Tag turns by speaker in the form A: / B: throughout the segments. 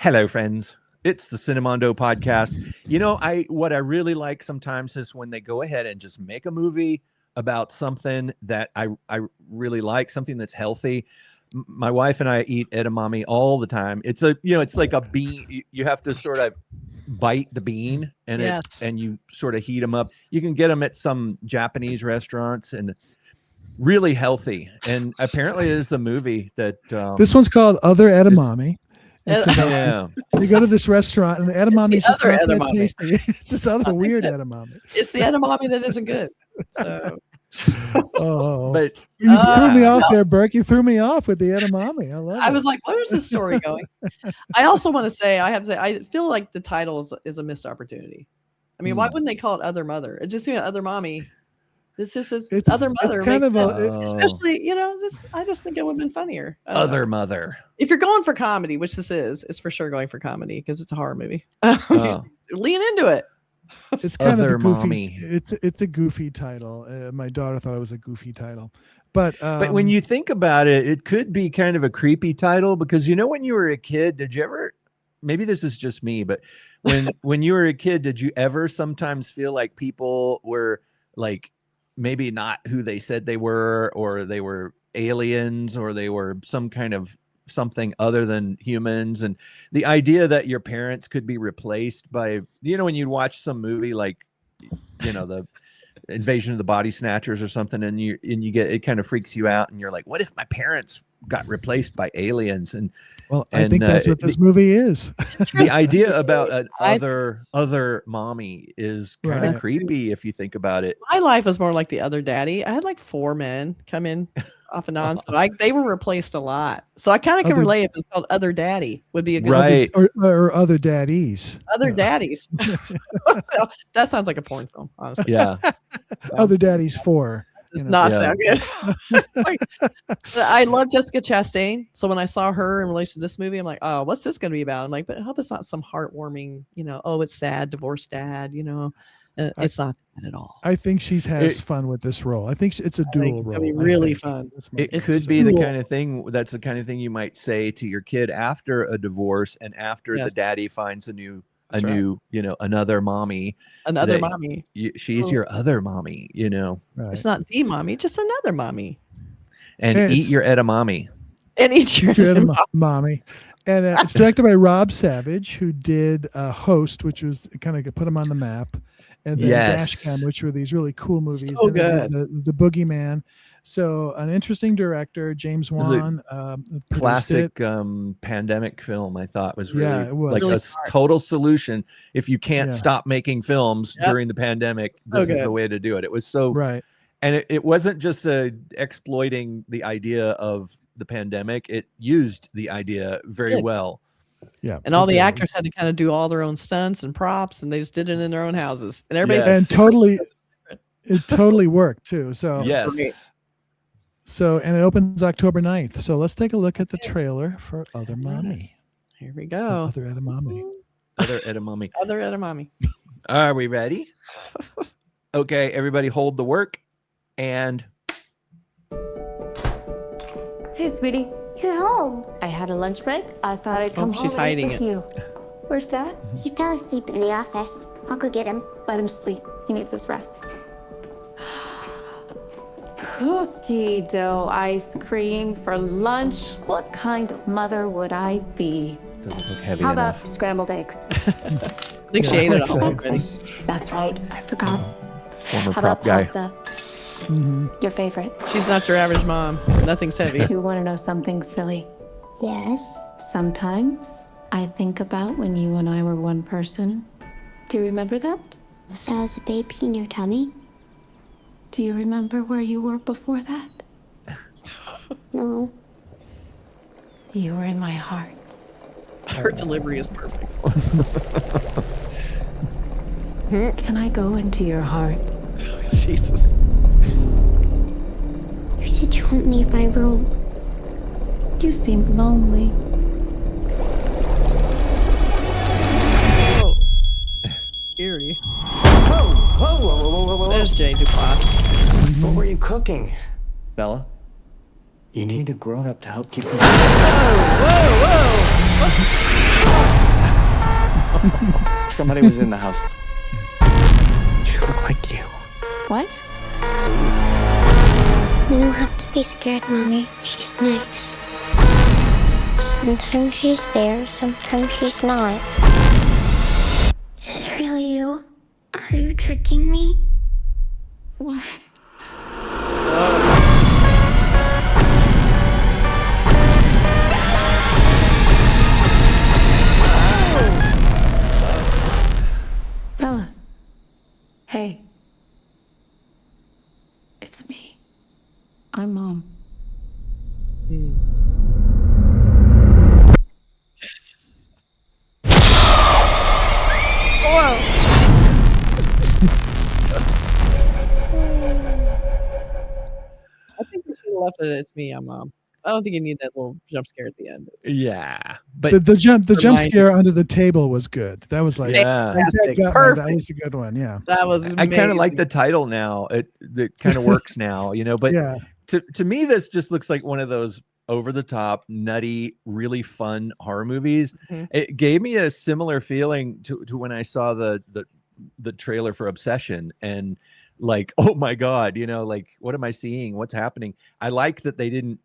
A: Hello, friends. It's the Cinemondo podcast. You know, what I really like sometimes is when they go ahead and just make a movie about something that I really like, something that's healthy. My wife and I eat edamame all the time. It's like a bean. You have to sort of bite the bean and and you sort of heat them up. You can get them at some Japanese restaurants and really healthy. And apparently it is a movie that
B: this one's called Other Edamame. You go to this restaurant and the edamame is just not that tasty. It's this other weird edamame.
C: It's the edamame that isn't good. So.
A: But
B: you threw me off there, Burk. You threw me off with the edamame. I
C: was like, where's this story going? I also want to say, I feel like the title is a missed opportunity. I mean, why wouldn't they call it Other Mother? It just Other Mommy. This just is Other Mother.
B: It's kind of
C: especially, I just think it would have been funnier.
A: Other Mother.
C: If you're going for comedy, which this is for sure going for comedy because it's a horror movie. Lean into it.
B: It's kind
A: Other
B: of a goofy,
A: Mommy.
B: It's a goofy title. My daughter thought it was a goofy title, but
A: when you think about it, it could be kind of a creepy title because when you were a kid, did you ever? Maybe this is just me, but when you were a kid, did you ever sometimes feel like people were like maybe not who they said they were, or they were aliens, or they were some kind of something other than humans? And the idea that your parents could be replaced by, when you watch some movie like, the Invasion of the Body Snatchers or something, and you get, it kind of freaks you out, and you're like, what if my parents got replaced by aliens? And
B: I think that's what this movie is.
A: The idea about an other mommy is kind of creepy if you think about it.
C: My life was more like the other daddy. I had like 4 men come in off and on, so they were replaced a lot. So I kind of can relate if it's called Other Daddy would be a good
A: right,
B: or Other Daddies.
C: Other Daddies. That sounds like a porn film, honestly.
A: Yeah.
B: Other Daddies 4.
C: Does not sound good. I love Jessica Chastain, so when I saw her in relation to this movie, I'm like, oh, what's this going to be about? I'm like, but I hope it's not some heartwarming, it's sad, divorced dad, it's not that at all.
B: I think she has fun with this role. I think it's a dual role.
C: It'll be really fun.
A: It could be the kind of thing, that's the kind of thing you might say to your kid after a divorce and after the daddy finds another mommy.
C: Another mommy.
A: She's your other mommy,
B: Right.
C: It's not the mommy, just another mommy.
A: And eat your edamame.
C: And eat your
B: edamame. And it's directed by Rob Savage, who did Host, which was kind of put him on the map. And then Dashcam, which were these really cool movies.
C: So good.
B: The Boogeyman. So an interesting director, James Wan.
A: Classic pandemic film, I thought was really
B: it was.
A: Like
C: really
A: a total solution. If you can't stop making films during the pandemic, this is the way to do it. It was so
B: right.
A: And it wasn't just exploiting the idea of the pandemic. It used the idea very well.
B: Yeah.
C: And all the actors had to kind of do all their own stunts and props, and they just did it in their own houses. And everybody's
B: it totally worked too. So
A: yes.
B: So, and it opens October 9th. So let's take a look at the trailer for Other Mommy.
C: Here we go.
B: Other Edamame.
A: Other edamame.
C: Other edamame.
A: Are we ready? Okay, everybody hold the work. And
D: hey, sweetie, you're home. I had a lunch break. I thought I'd come home.
C: She's hiding it.
D: You. Where's Dad?
E: He fell asleep in the office. I'll go get him.
D: Let him sleep. He needs his rest. Cookie dough ice cream for lunch. What kind of mother would I be?
A: doesn't look heavy
D: How
A: enough.
D: about scrambled eggs?
C: I think she ate it all already.
D: That's right. I forgot.
A: Former
D: How
A: prop
D: about
A: guy.
D: pasta? Your favorite.
C: She's not your average mom. Nothing's heavy.
D: You want to know something silly?
E: Yes.
D: Sometimes I think about when you and I were one person. Do you remember that?
E: So I was a baby in your tummy?
D: Do you remember where you were before that?
E: No.
D: You were in my heart.
C: Her delivery is perfect.
D: Can I go into your heart?
C: Jesus.
E: You said you wouldn't leave my room.
D: You seemed lonely.
C: Oh. Eerie.
F: Whoa.
C: There's Jay Duplass.
F: What were you cooking?
A: Bella?
F: You need a grown-up to help keep you.
C: Whoa.
F: Somebody was in the house. She looked like you.
D: What?
E: You don't have to be scared, Mommy. She's nice. Sometimes she's there, sometimes she's not. Is it really you? Are you tricking me?
D: Bella. Hey. It's me. I'm Mom.
C: I think we should have left it. It's me. I'm Mom. I don't think you need that little jump scare at the end.
A: Yeah, but
B: The jump
C: Remind-
B: scare under the table was good. That was like
A: yeah,
C: Fantastic.
B: that
C: Perfect.
B: was a good one. Yeah.
C: That was
A: I kind of like
C: amazing.
A: the title now. It kind of works now, you know. But
B: Yeah.
A: to me, this just looks like one of those over the top, nutty, really fun horror movies.
C: Mhm.
A: It gave me a similar feeling to when I saw the trailer for Obsession, and like, oh my god, you know, like, what am I seeing? What's happening? I like that they didn't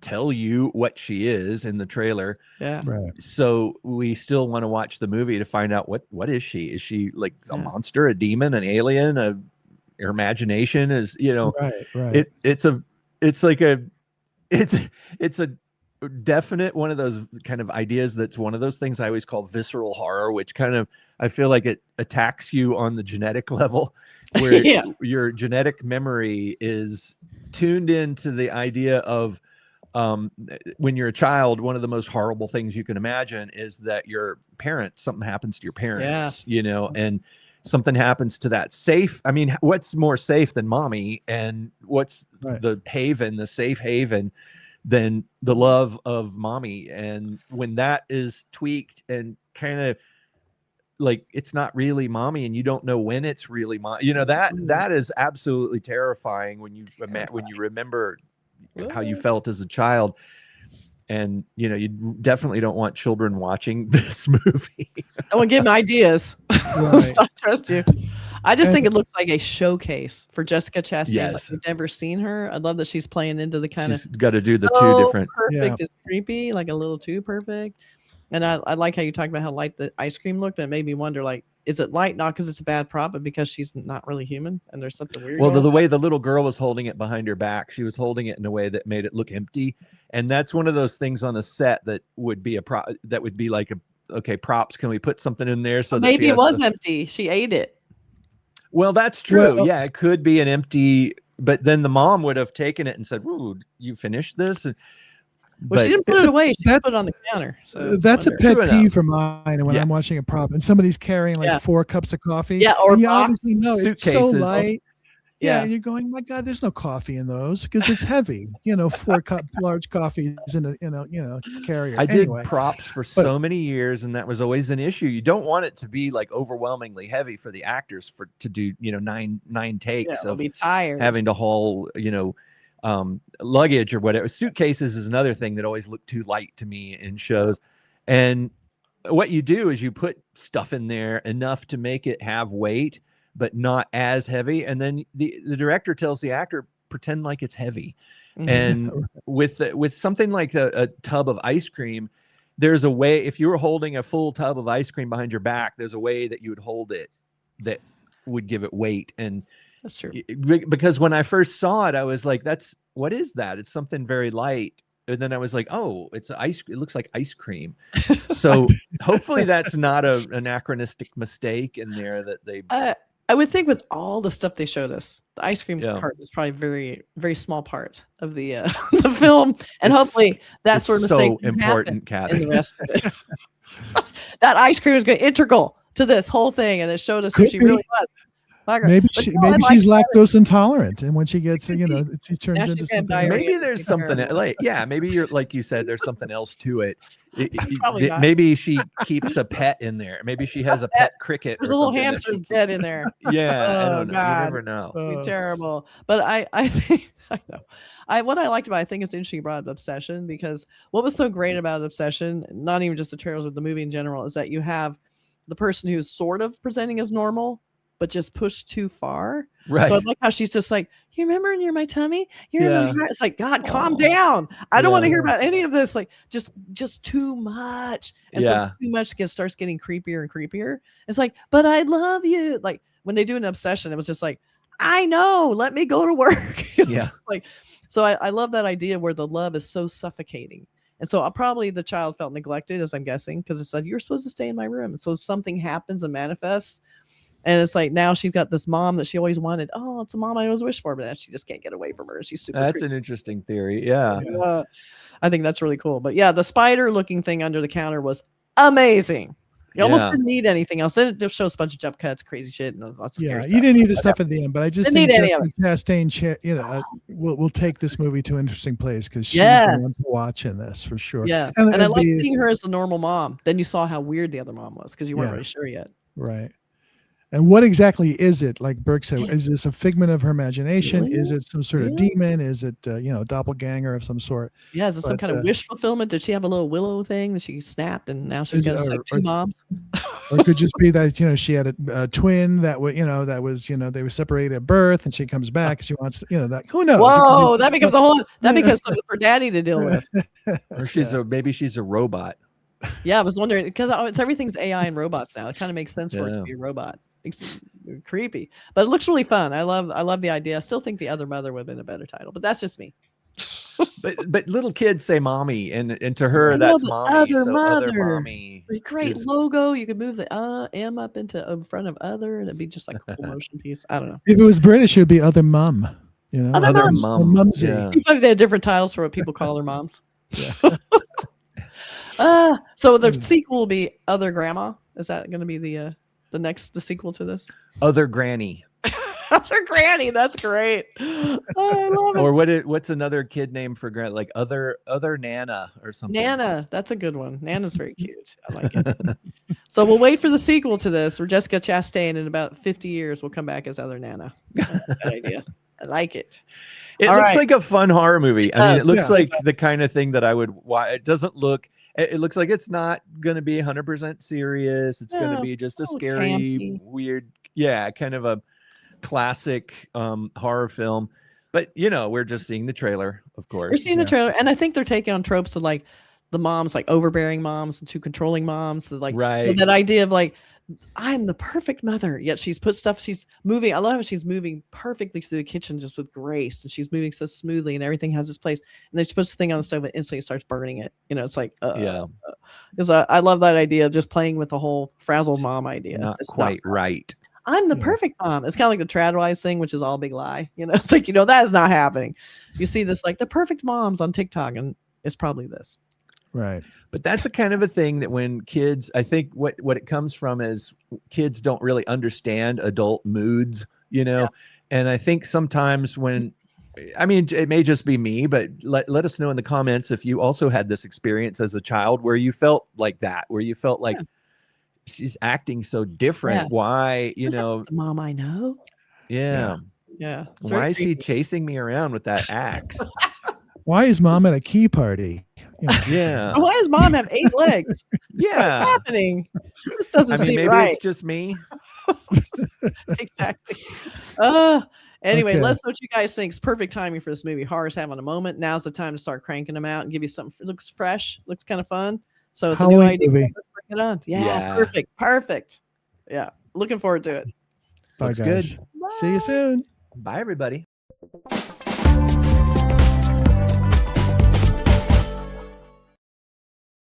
A: tell you what she is in the trailer,
C: Yeah.
B: Right.
A: so we still want to watch the movie to find out what is she? Is she like a
C: Yeah.
A: monster, a demon, an alien? Her imagination is, you know,
B: Right.
A: it's a definite one of those kind of ideas. That's one of those things I always call visceral horror, which kind of, I feel like it attacks you on the genetic level, where
C: Yeah.
A: your genetic memory is tuned into the idea of when you're a child, one of the most horrible things you can imagine is that your parents, something happens to your parents, you know, and something happens to that safe. I mean, what's more safe than mommy? And what's
B: Right.
A: the haven, the safe haven, than the love of mommy? And when that is tweaked and kind of like, it's not really mommy, and you don't know when it's really mom, you know, that is absolutely terrifying when you remember how you felt as a child. And you know, you definitely don't want children watching this movie.
C: I want to give them ideas.
B: Right.
C: I trust you. I just
B: And-
C: think it looks like a showcase for Jessica Chastain.
A: Yes.
C: Like we've never seen her. I love that she's playing into the kind
A: She's
C: of
A: got to do the
C: so
A: two different.
C: perfect is creepy, like a little too perfect. And I like how you talked about how light the ice cream looked. That made me wonder, like, is it light not because it's a bad prop, but because she's not really human and there's something weird?
A: Well,
C: going
A: the
C: on?
A: way the little girl was holding it behind her back, she was holding it in a way that made it look empty. And that's one of those things on a set that would be that would be like okay, props. Can we put something in there so that
C: Maybe
A: she
C: it
A: has
C: was
A: to-
C: empty. She ate it.
A: Well, that's true.
B: Well-
A: Yeah, it could be an empty. But then the mom would have taken it and said, "Ooh, you finished this?"
C: Well, she didn't put
B: It's
C: it
B: a-
C: away. She
B: that's-
C: put it on the counter. So
B: That's a
C: wonder.
B: pet
A: True
B: peeve for mine. And when
A: Yeah.
B: I'm watching a prop and somebody's carrying like
C: Yeah.
B: 4 cups of coffee,
C: Yeah, or
B: and you
C: box,
B: obviously know it's so
A: suitcases.
B: light. Yeah,
C: Yeah.
B: and you're going, my God, there's no coffee in those because it's heavy. You know, 4 large coffees in a carrier.
A: I did
B: Anyway,
A: props for so many years, and that was always an issue. You don't want it to be like overwhelmingly heavy for the actors to do, you know, nine
C: Yeah,
A: takes
C: they'll
A: of
C: be tired.
A: having to haul, you know, luggage or whatever. Suitcases is another thing that always looked too light to me in shows. And what you do is you put stuff in there enough to make it have weight, but not as heavy. And then the director tells the actor, pretend like it's heavy.
C: Mhm.
A: And with something like a tub of ice cream, there's a way, if you were holding a full tub of ice cream behind your back, there's a way that you would hold it that would give it weight. And
C: That's true.
A: because when I first saw it, I was like, what is that? It's something very light. And then I was like, oh, it's ice. It looks like ice cream. So hopefully that's not an anachronistic mistake in there that they.
C: I would think with all the stuff they showed us, the ice cream
A: Yeah.
C: part is probably very, very small part of the the film, and hopefully that
A: it's
C: sort of
A: so
C: mistake didn't
A: important,
C: happen in
A: Kathy.
C: the rest of it. That ice cream is going integral to this whole thing, and it showed us who
B: Could
C: she
B: be.
C: really was.
B: maybe
C: But
B: she,
C: no, I
B: maybe
C: like
B: she's
C: that.
B: lactose intolerant, and when she gets,
C: Could
B: you
C: be.
B: know, she turns
C: Now she
B: into
C: can have
B: something.
C: diarrhea.
B: else.
A: Maybe
C: It's
A: there's something
C: terrible.
A: like, yeah, maybe you're like you said, there's something else to it.
C: Probably not.
A: Maybe she keeps a pet in there. Maybe she has a pet cricket.
C: There's
A: or
C: a little
A: something that
C: hamsters
A: she
C: dead in there.
A: Yeah, I
C: Oh,
A: don't know.
C: God.
A: You never know.
C: Be terrible. But I think I know. What I liked about it, I think it's interesting you brought up Obsession, because what was so great about Obsession, not even just the trailers but the movie in general, is that you have the person who's sort of presenting as normal, but just pushed too far.
A: Right.
C: So I like how she's just like, you remember when you're my tummy? You remember? It's like, God, calm down. I don't want to hear about any of this. Like, just too much. And so too much starts getting creepier and creepier. It's like, but I love you. Like when they do an obsession, it was just like, I know, let me go to work. Like, so I love that idea where the love is so suffocating. And so probably the child felt neglected, as I'm guessing, because it said, you're supposed to stay in my room. And so something happens and manifests. And it's like now she's got this mom that she always wanted. Oh, it's a mom I always wished for, but now she just can't get away from her. She's super.
A: That's
C: creepy.
A: an interesting theory. Yeah.
C: I think that's really cool. But yeah, the spider looking thing under the counter was amazing. You almost didn't need anything else. Then it just shows a bunch of jump cuts, crazy shit, and lots of scary stuff.
B: You didn't need the stuff at the end, but I just think Jessica Chastain, will take this movie to an interesting place because she's the one to watch in this for sure.
C: Yeah, and I love seeing her as the normal mom. Then you saw how weird the other mom was because you weren't really sure yet.
B: Right. And what exactly is it? Like Burk said, is this a figment of her imagination? Really? Is it some sort of demon? Is it, doppelganger of some sort?
C: Yeah, is it some kind of wish fulfillment? Did she have a little willow thing that she snapped and now she's got like two moms?
B: Or it could just be that, she had a twin that was, they were separated at birth and she comes back and she wants to, that, who knows?
C: Whoa, that becomes something for daddy to deal with.
A: Or maybe she's a robot.
C: Yeah, I was wondering because everything's AI and robots now. It kind of makes sense for it to be a robot. It's creepy, but it looks really fun. I love the idea. I still think The Other Mother would have been a better title, but that's just me.
A: but little kids say mommy, and to her that's mommy.
C: Other mother.
A: Other mommy.
C: Great logo. You could move the M up in front of other. That'd be just like a cool motion piece. I don't know.
B: If it was British, it would be Other Mum.
C: Other
A: mom.
B: Mumsy.
A: Yeah.
C: They had different titles for what people call their moms.
B: Yeah.
C: So the sequel will be Other Grandma. Is that going to be the sequel to this?
A: Other Granny.
C: Other Granny. That's great. Oh, I love it.
A: Or what's another kid name for Grant? Like other Nana or something.
C: Nana. That's a good one. Nana's very cute. I like it. So we'll wait for the sequel to this where Jessica Chastain in about 50 years will come back as Other Nana. Good idea. I like it.
A: It looks like a fun horror movie. I mean, it looks like the kind of thing that I would watch. It doesn't look. It looks like it's not going to be 100% serious. It's going to be just a scary, campy, weird, kind of a classic horror film. But, we're just seeing the trailer, of course.
C: We're seeing the trailer, and I think they're taking on tropes of, like, the moms, like, overbearing moms and too controlling moms. So, like, that idea of, like, I'm the perfect mother, yet she's moving. I love how she's moving perfectly through the kitchen just with grace, and she's moving so smoothly, and everything has its place. And then she puts the thing on the stove and instantly starts burning it. It's like, because I love that idea of just playing with the whole frazzled mom idea.
A: It's quite right.
C: I'm the perfect mom. It's kind of like the Tradwise thing, which is all a big lie. It's like, that is not happening. You see this, like the perfect moms on TikTok, and it's probably this.
B: Right.
A: But that's a kind of a thing that when kids, I think what it comes from is kids don't really understand adult moods, and I think sometimes it may just be me, but let us know in the comments if you also had this experience as a child where you felt like that, where you felt like she's acting so different. Why,
C: Is this the mom I know?
A: Yeah. Why is she chasing me around with that axe?
B: Why is mom at a key party?
A: Yeah.
C: Why does mom have 8 legs?
A: Yeah.
C: What's happening? This doesn't seem
A: maybe
C: right.
A: It's just me.
C: Exactly. Anyway, let's know what you guys think. It's perfect timing for this movie. Horror's having a moment. Now's the time to start cranking them out and give you something. It looks fresh. Looks kind of fun. So it's a new idea. Movie. Let's bring it on. Yeah. Perfect. Yeah. Looking forward to it.
B: Bye,
A: looks
B: guys.
A: good.
B: Bye. See you soon.
A: Bye, everybody.